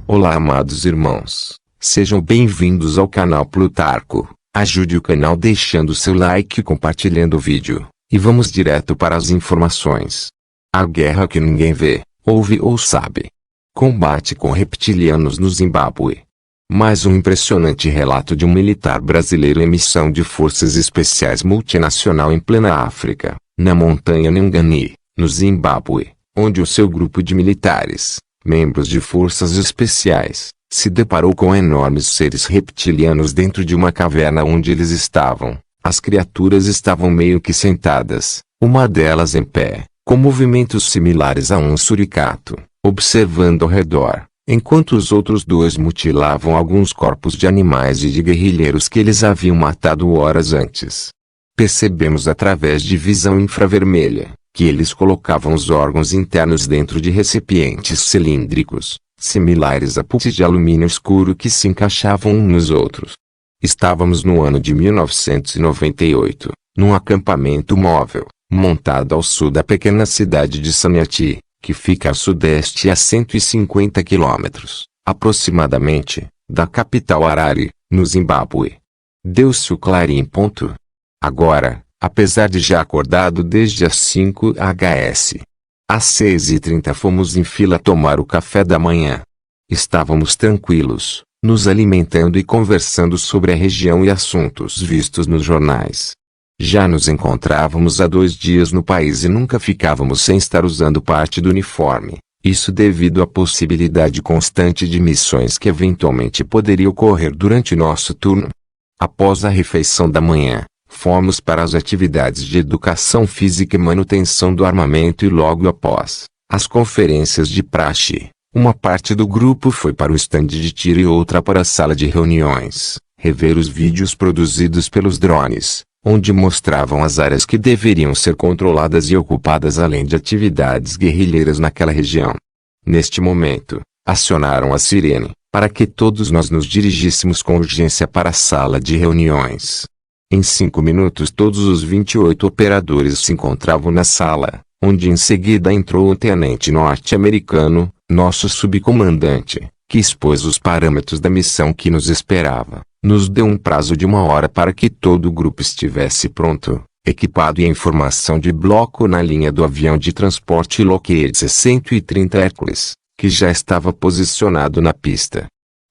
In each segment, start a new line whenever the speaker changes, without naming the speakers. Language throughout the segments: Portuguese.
Olá, amados irmãos, sejam bem-vindos ao canal Plutarco. Ajude o canal deixando seu like e compartilhando o vídeo. E vamos direto para as informações. A guerra que ninguém vê, ouve ou sabe. Combate com reptilianos no Zimbábue. Mais um impressionante relato de um militar brasileiro em missão de forças especiais multinacional em plena África, na montanha Nyangani, no Zimbábue, onde o seu grupo de militares, membros de forças especiais, se deparou com enormes seres reptilianos dentro de uma caverna onde eles estavam. As criaturas estavam meio que sentadas, uma delas em pé, com movimentos similares a um suricato, observando ao redor, enquanto os outros dois mutilavam alguns corpos de animais e de guerrilheiros que eles haviam matado horas antes. Percebemos através de visão infravermelha, que eles colocavam os órgãos internos dentro de recipientes cilíndricos, similares a pulses de alumínio escuro que se encaixavam uns nos outros. Estávamos no ano de 1998, num acampamento móvel, montado ao sul da pequena cidade de Sanyati, que fica a sudeste a 150 quilômetros, aproximadamente, da capital Harare, no Zimbábue. Deu-se o clarim. Agora, apesar de já acordado desde as 5 hs. Às 6h30 fomos em fila tomar o café da manhã. Estávamos tranquilos, nos alimentando e conversando sobre a região e assuntos vistos nos jornais. Já nos encontrávamos há 2 dias no país e nunca ficávamos sem estar usando parte do uniforme, isso devido à possibilidade constante de missões que eventualmente poderia ocorrer durante nosso turno. Após a refeição da manhã, fomos para as atividades de educação física e manutenção do armamento e logo após, as conferências de praxe. Uma parte do grupo foi para o estande de tiro e outra para a sala de reuniões, rever os vídeos produzidos pelos drones, onde mostravam as áreas que deveriam ser controladas e ocupadas além de atividades guerrilheiras naquela região. Neste momento, acionaram a sirene, para que todos nós nos dirigíssemos com urgência para a sala de reuniões. Em 5 minutos todos os 28 operadores se encontravam na sala, onde em seguida entrou o tenente norte-americano, nosso subcomandante, que expôs os parâmetros da missão que nos esperava. Nos deu um prazo de 1 hora para que todo o grupo estivesse pronto, equipado e em formação de bloco na linha do avião de transporte Lockheed C-130 Hercules, que já estava posicionado na pista.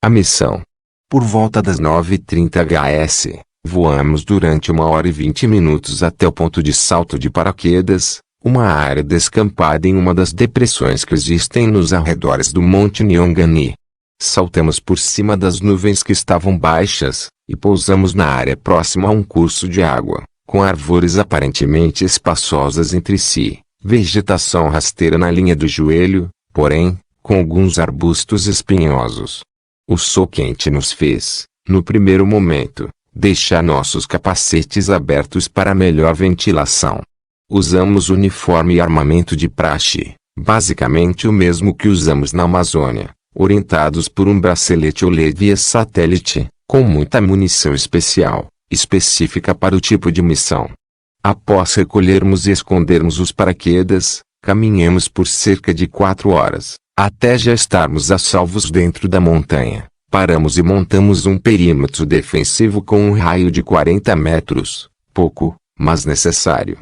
A missão. Por volta das 9h30 hs, voamos durante 1 hora e 20 minutos até o ponto de salto de paraquedas, uma área descampada em uma das depressões que existem nos arredores do Monte Nyangani. Saltamos por cima das nuvens que estavam baixas, e pousamos na área próxima a um curso de água, com árvores aparentemente espaçosas entre si, vegetação rasteira na linha do joelho, porém, com alguns arbustos espinhosos. O sol quente nos fez, no primeiro momento, deixar nossos capacetes abertos para melhor ventilação. Usamos uniforme e armamento de praxe, basicamente o mesmo que usamos na Amazônia, orientados por um bracelete OLED via satélite, com muita munição especial, específica para o tipo de missão. Após recolhermos e escondermos os paraquedas, caminhamos por cerca de 4 horas, até já estarmos a salvos dentro da montanha. Paramos e montamos um perímetro defensivo com um raio de 40 metros, pouco, mas necessário.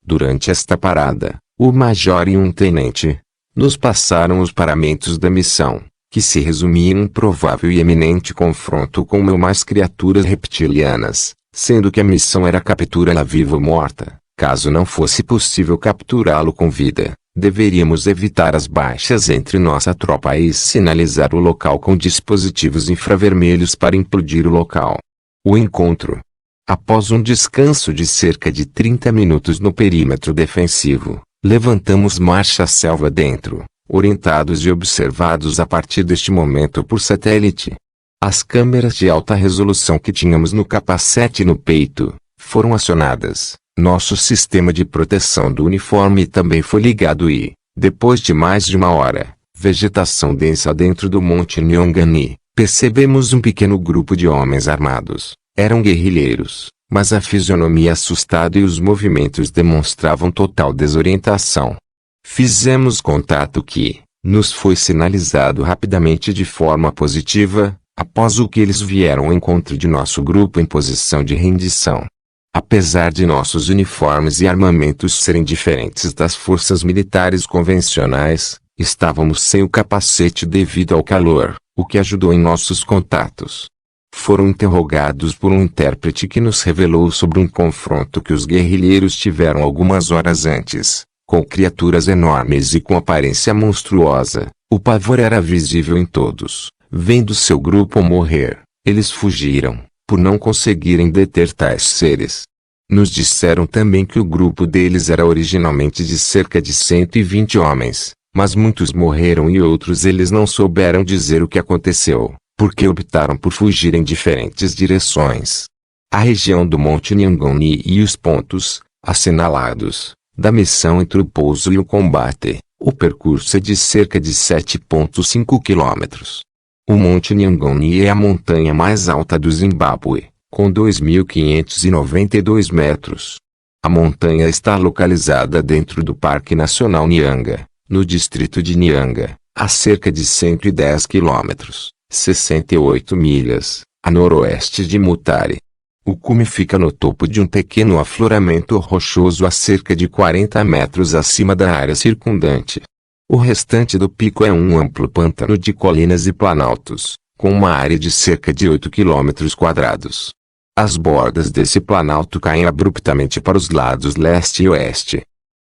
Durante esta parada, o major e um tenente nos passaram os paramentos da missão, que se resumia em um provável e eminente confronto com uma ou mais criaturas reptilianas, sendo que a missão era captura-la viva ou morta. Caso não fosse possível capturá-lo com vida, deveríamos evitar as baixas entre nossa tropa e sinalizar o local com dispositivos infravermelhos para implodir o local. O encontro. Após um descanso de cerca de 30 minutos no perímetro defensivo, levantamos marcha selva dentro, orientados e observados a partir deste momento por satélite. As câmeras de alta resolução que tínhamos no capacete e no peito, foram acionadas. Nosso sistema de proteção do uniforme também foi ligado e, depois de mais de 1 hora, vegetação densa dentro do Monte Nyangani, percebemos um pequeno grupo de homens armados. Eram guerrilheiros, mas a fisionomia assustada e os movimentos demonstravam total desorientação. Fizemos contato que, Nos foi sinalizado rapidamente de forma positiva, após o que eles vieram ao encontro de nosso grupo em posição de rendição. Apesar de nossos uniformes e armamentos serem diferentes das forças militares convencionais, estávamos sem o capacete devido ao calor, o que ajudou em nossos contatos. Foram interrogados por um intérprete que nos revelou sobre um confronto que os guerrilheiros tiveram algumas horas antes, com criaturas enormes e com aparência monstruosa. O pavor era visível em todos. Vendo seu grupo morrer, eles fugiram, por não conseguirem deter tais seres. Nos disseram também que o grupo deles era originalmente de cerca de 120 homens, mas muitos morreram e outros eles não souberam dizer o que aconteceu, porque optaram por fugir em diferentes direções. A região do Monte Nyangoni e os pontos, assinalados, da missão entre o pouso e o combate, o percurso é de cerca de 7,5 quilômetros. O Monte Nyangoni é a montanha mais alta do Zimbábue, com 2.592 metros. A montanha está localizada dentro do Parque Nacional Nyanga, no distrito de Nyanga, a cerca de 110 quilômetros, 68 milhas, a noroeste de Mutare. O cume fica no topo de um pequeno afloramento rochoso a cerca de 40 metros acima da área circundante. O restante do pico é um amplo pântano de colinas e planaltos, com uma área de cerca de 8 quilômetros quadrados. As bordas desse planalto caem abruptamente para os lados leste e oeste.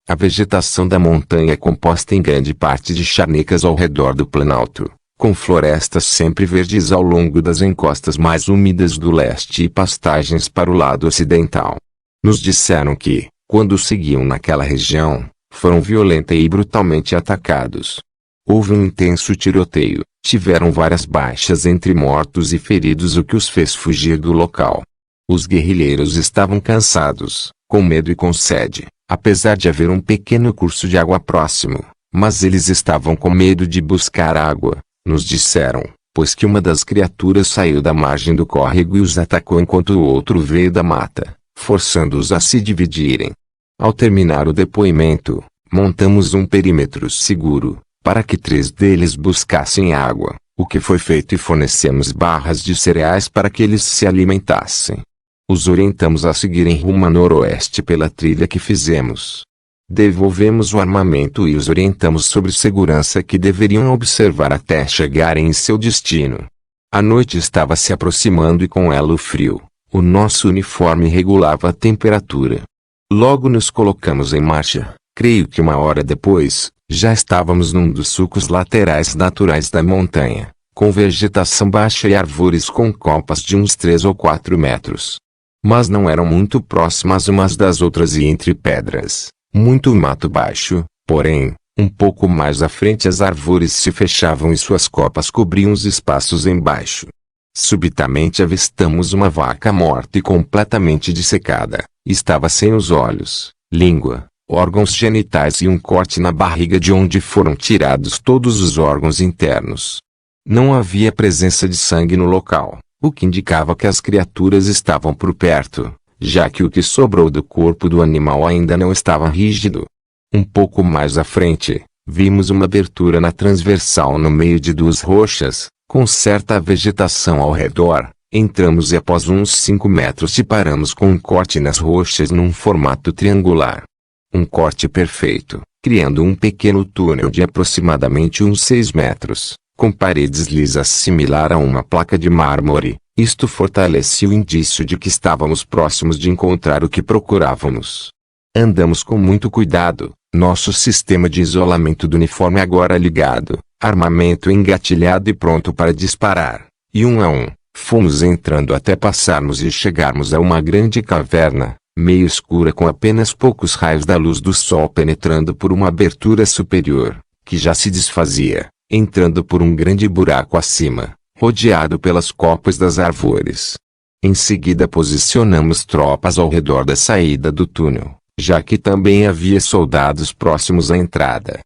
A vegetação da montanha é composta em grande parte de charnecas ao redor do planalto, com florestas sempre verdes ao longo das encostas mais úmidas do leste e pastagens para o lado ocidental. Nos disseram que, quando seguiam naquela região, foram violenta e brutalmente atacados. Houve um intenso tiroteio, tiveram várias baixas entre mortos e feridos, o que os fez fugir do local. Os guerrilheiros estavam cansados, com medo e com sede, apesar de haver um pequeno curso de água próximo, mas eles estavam com medo de buscar água, nos disseram, pois que uma das criaturas saiu da margem do córrego e os atacou enquanto o outro veio da mata, forçando-os a se dividirem. Ao terminar o depoimento, montamos um perímetro seguro, para que 3 deles buscassem água, o que foi feito, e fornecemos barras de cereais para que eles se alimentassem. Os orientamos a seguirem rumo a noroeste pela trilha que fizemos. Devolvemos o armamento e os orientamos sobre segurança que deveriam observar até chegarem em seu destino. A noite estava se aproximando e com ela o frio. O nosso uniforme regulava a temperatura. Logo nos colocamos em marcha. Creio que 1 hora depois, já estávamos num dos sulcos laterais naturais da montanha, com vegetação baixa e árvores com copas de uns 3 ou 4 metros. Mas não eram muito próximas umas das outras e entre pedras. Muito mato baixo, porém, um pouco mais à frente as árvores se fechavam e suas copas cobriam os espaços embaixo. Subitamente avistamos uma vaca morta e completamente dissecada. Estava sem os olhos, língua, órgãos genitais e um corte na barriga de onde foram tirados todos os órgãos internos. Não havia presença de sangue no local, o que indicava que as criaturas estavam por perto, já que o que sobrou do corpo do animal ainda não estava rígido. Um pouco mais à frente, vimos uma abertura na transversal no meio de 2 rochas, com certa vegetação ao redor. Entramos e após uns 5 metros separamos com um corte nas rochas num formato triangular. Um corte perfeito, criando um pequeno túnel de aproximadamente uns 6 metros, com paredes lisas similar a uma placa de mármore. Isto fortalecia o indício de que estávamos próximos de encontrar o que procurávamos. Andamos com muito cuidado, nosso sistema de isolamento do uniforme agora ligado, armamento engatilhado e pronto para disparar, e 1 a 1, fomos entrando até passarmos e chegarmos a uma grande caverna, meio escura com apenas poucos raios da luz do sol penetrando por uma abertura superior, que já se desfazia, entrando por um grande buraco acima, rodeado pelas copas das árvores. Em seguida posicionamos tropas ao redor da saída do túnel, já que também havia soldados próximos à entrada.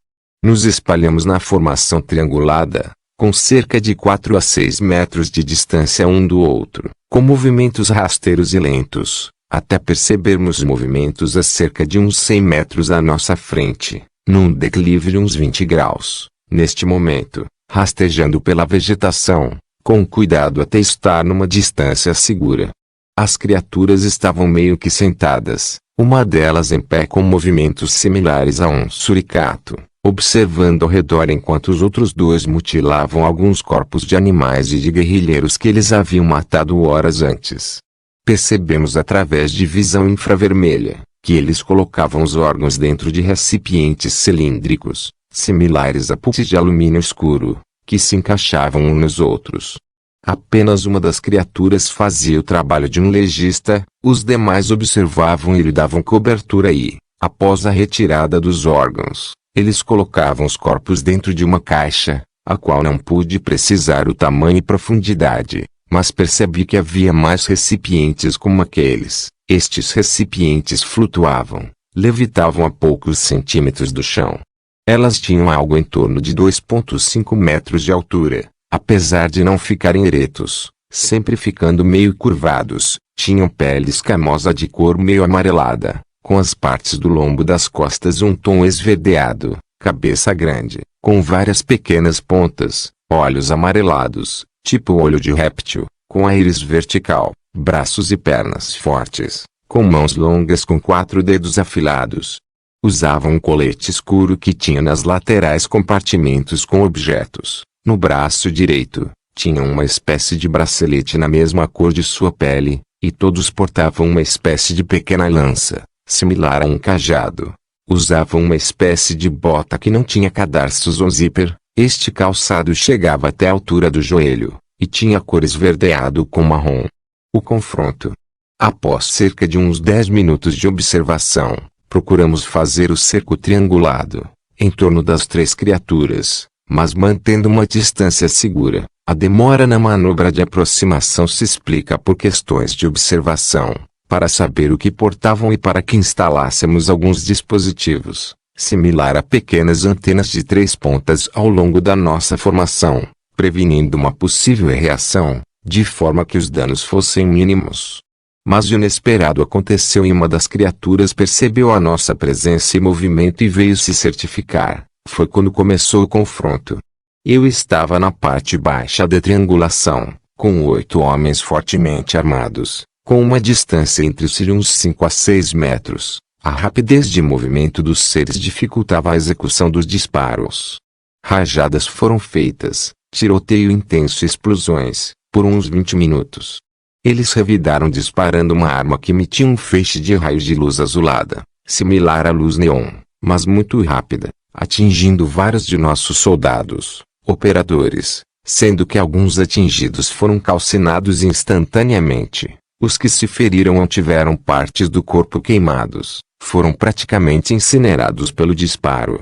Nos espalhamos na formação triangulada, com cerca de 4 a 6 metros de distância um do outro, com movimentos rasteiros e lentos, até percebermos movimentos a cerca de uns 100 metros à nossa frente, num declive de uns 20 graus. neste momento, rastejando pela vegetação, com cuidado até estar numa distância segura. As criaturas estavam meio que sentadas, uma delas em pé com movimentos similares a um suricato, observando ao redor enquanto os outros dois mutilavam alguns corpos de animais e de guerrilheiros que eles haviam matado horas antes. Percebemos através de visão infravermelha, que eles colocavam os órgãos dentro de recipientes cilíndricos, similares a puffs de alumínio escuro, que se encaixavam uns nos outros. Apenas uma das criaturas fazia o trabalho de um legista, os demais observavam e lhe davam cobertura e, após a retirada dos órgãos, eles colocavam os corpos dentro de uma caixa, a qual não pude precisar o tamanho e profundidade, mas percebi que havia mais recipientes como aqueles. Estes recipientes flutuavam, levitavam a poucos centímetros do chão. Elas tinham algo em torno de 2,5 metros de altura. Apesar de não ficarem eretos, sempre ficando meio curvados, tinham pele escamosa de cor meio amarelada, com as partes do lombo das costas um tom esverdeado, cabeça grande, com várias pequenas pontas, olhos amarelados, tipo olho de réptil, com a íris vertical, braços e pernas fortes, com mãos longas com 4 dedos afilados. Usavam um colete escuro que tinha nas laterais compartimentos com objetos. No braço direito, tinham uma espécie de bracelete na mesma cor de sua pele, e todos portavam uma espécie de pequena lança, similar a um cajado. Usavam uma espécie de bota que não tinha cadarços ou zíper, este calçado chegava até a altura do joelho, e tinha cor esverdeado com marrom. O confronto. Após cerca de uns 10 minutos de observação, procuramos fazer o cerco triangulado, em torno das 3 criaturas. Mas mantendo uma distância segura. A demora na manobra de aproximação se explica por questões de observação, para saber o que portavam e para que instalássemos alguns dispositivos, similar a pequenas antenas de 3 pontas ao longo da nossa formação, prevenindo uma possível reação, de forma que os danos fossem mínimos. Mas o inesperado aconteceu e uma das criaturas percebeu a nossa presença e movimento e veio se certificar. Foi quando começou o confronto. Eu estava na parte baixa da triangulação, com 8 homens fortemente armados, com uma distância entre si de uns 5 a 6 metros. A rapidez de movimento dos seres dificultava a execução dos disparos. Rajadas foram feitas, tiroteio intenso e explosões, por uns 20 minutos. Eles revidaram disparando uma arma que emitia um feixe de raios de luz azulada, similar à luz neon, mas muito rápida, atingindo vários de nossos soldados, operadores, sendo que alguns atingidos foram calcinados instantaneamente. Os que se feriram ou tiveram partes do corpo queimados, foram praticamente incinerados pelo disparo.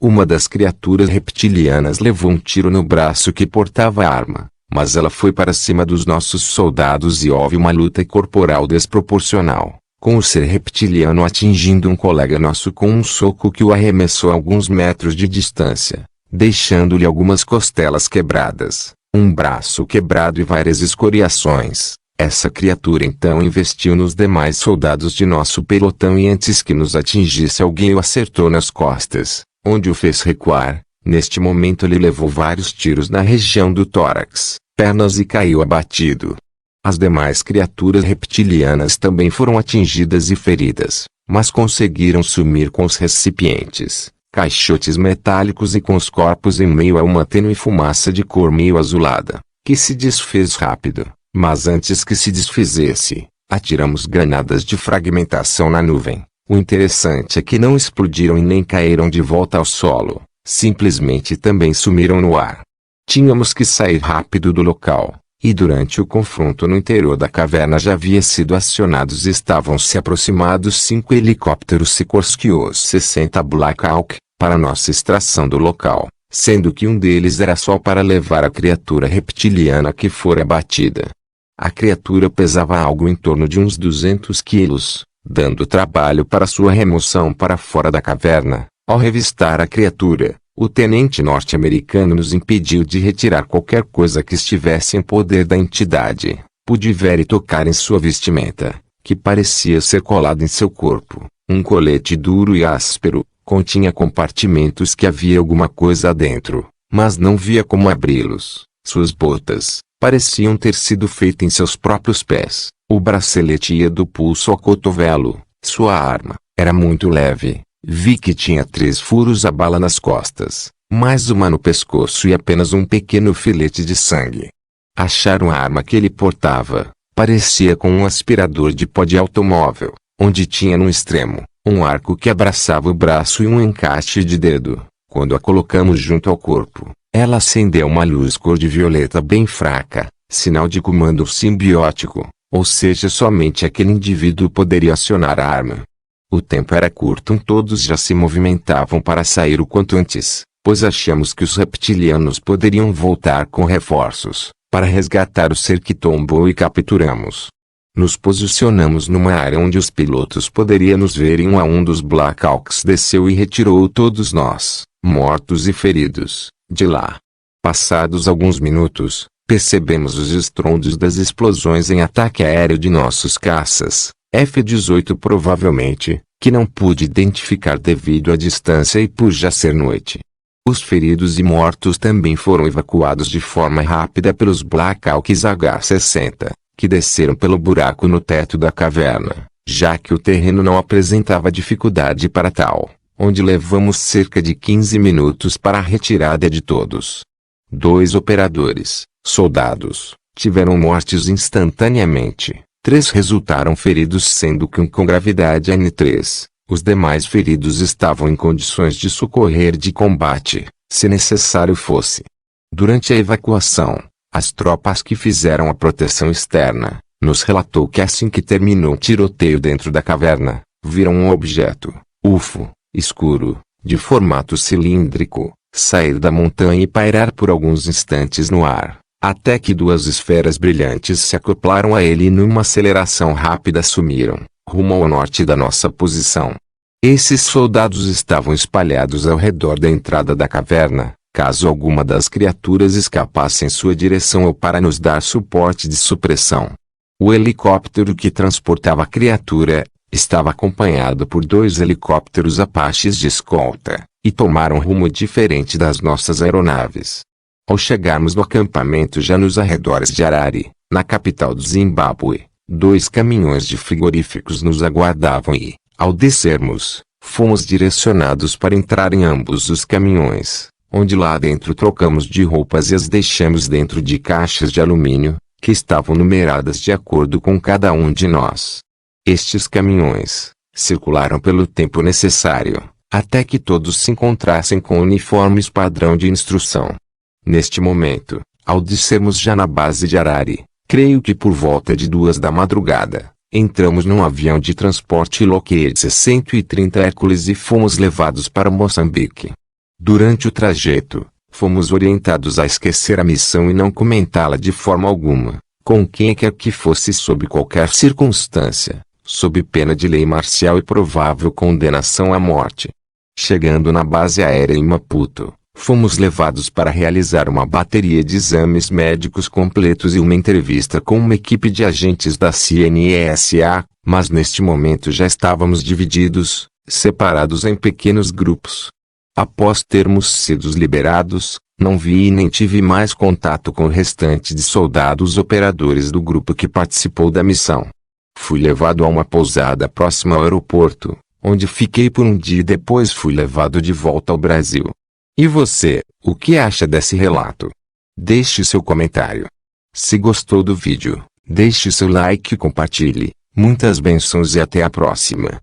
Uma das criaturas reptilianas levou um tiro no braço que portava a arma, mas ela foi para cima dos nossos soldados e houve uma luta corporal desproporcional, com o ser reptiliano atingindo um colega nosso com um soco que o arremessou a alguns metros de distância, deixando-lhe algumas costelas quebradas, um braço quebrado e várias escoriações. Essa criatura então investiu nos demais soldados de nosso pelotão e antes que nos atingisse alguém o acertou nas costas, onde o fez recuar. Neste momento ele levou vários tiros na região do tórax, pernas e caiu abatido. As demais criaturas reptilianas também foram atingidas e feridas, mas conseguiram sumir com os recipientes, caixotes metálicos e com os corpos em meio a uma tênue fumaça de cor meio azulada, que se desfez rápido, mas antes que se desfizesse, atiramos granadas de fragmentação na nuvem. O interessante é que não explodiram e nem caíram de volta ao solo, simplesmente também sumiram no ar. Tínhamos que sair rápido do local. E durante o confronto no interior da caverna já havia sido acionados e estavam se aproximados 5 helicópteros Sikorsky Os-60 Black Hawk, para nossa extração do local, sendo que um deles era só para levar a criatura reptiliana que fora abatida. A criatura pesava algo em torno de uns 200 quilos, dando trabalho para sua remoção para fora da caverna. Ao revistar a criatura, o tenente norte-americano nos impediu de retirar qualquer coisa que estivesse em poder da entidade. Pude ver e tocar em sua vestimenta, que parecia ser colada em seu corpo. Um colete duro e áspero, continha compartimentos que havia alguma coisa dentro, mas não via como abri-los. Suas botas pareciam ter sido feitas em seus próprios pés. O bracelete ia do pulso ao cotovelo. Sua arma era muito leve. Vi que tinha 3 furos a bala nas costas, mais uma no pescoço e apenas um pequeno filete de sangue. Acharam a arma que ele portava. Parecia com um aspirador de pó de automóvel, onde tinha no extremo um arco que abraçava o braço e um encaixe de dedo. Quando a colocamos junto ao corpo, ela acendeu uma luz cor de violeta bem fraca, sinal de comando simbiótico, ou seja, somente aquele indivíduo poderia acionar a arma. O tempo era curto, todos já se movimentavam para sair o quanto antes, pois achamos que os reptilianos poderiam voltar com reforços, para resgatar o ser que tombou e capturamos. Nos posicionamos numa área onde os pilotos poderiam nos ver e um dos Black Hawks desceu e retirou todos nós, mortos e feridos, de lá. Passados alguns minutos, percebemos os estrondos das explosões em ataque aéreo de nossos caças, F-18 provavelmente, que não pude identificar devido à distância e por já ser noite. Os feridos e mortos também foram evacuados de forma rápida pelos Black Hawks H-60, que desceram pelo buraco no teto da caverna, já que o terreno não apresentava dificuldade para tal, onde levamos cerca de 15 minutos para a retirada de todos. 2 operadores, soldados, tiveram mortes instantaneamente. 3 resultaram feridos, sendo que um com gravidade N3. Os demais feridos estavam em condições de socorrer de combate, se necessário fosse. Durante a evacuação, as tropas que fizeram a proteção externa, nos relatou que assim que terminou o tiroteio dentro da caverna, viram um objeto, UFO, escuro, de formato cilíndrico, sair da montanha e pairar por alguns instantes no ar, até que 2 esferas brilhantes se acoplaram a ele e numa aceleração rápida sumiram, rumo ao norte da nossa posição. Esses soldados estavam espalhados ao redor da entrada da caverna, caso alguma das criaturas escapasse em sua direção ou para nos dar suporte de supressão. O helicóptero que transportava a criatura estava acompanhado por 2 helicópteros Apaches de escolta, e tomaram rumo diferente das nossas aeronaves. Ao chegarmos no acampamento já nos arredores de Harare, na capital do Zimbábue, 2 caminhões de frigoríficos nos aguardavam e, ao descermos, fomos direcionados para entrar em ambos os caminhões, onde lá dentro trocamos de roupas e as deixamos dentro de caixas de alumínio, que estavam numeradas de acordo com cada um de nós. Estes caminhões circularam pelo tempo necessário, até que todos se encontrassem com uniformes padrão de instrução. Neste momento, ao descermos já na base de Harare, creio que por volta de 2 da madrugada, entramos num avião de transporte Lockheed C-130 Hércules e fomos levados para Moçambique. Durante o trajeto, fomos orientados a esquecer a missão e não comentá-la de forma alguma, com quem quer que fosse sob qualquer circunstância, sob pena de lei marcial e provável condenação à morte. Chegando na base aérea em Maputo, fomos levados para realizar uma bateria de exames médicos completos e uma entrevista com uma equipe de agentes da CNESA, mas neste momento já estávamos divididos, separados em pequenos grupos. Após termos sido liberados, não vi e nem tive mais contato com o restante de soldados operadores do grupo que participou da missão. Fui levado a uma pousada próxima ao aeroporto, onde fiquei por um dia e depois fui levado de volta ao Brasil. E você, o que acha desse relato? Deixe seu comentário. Se gostou do vídeo, deixe seu like e compartilhe. Muitas bênçãos e até a próxima.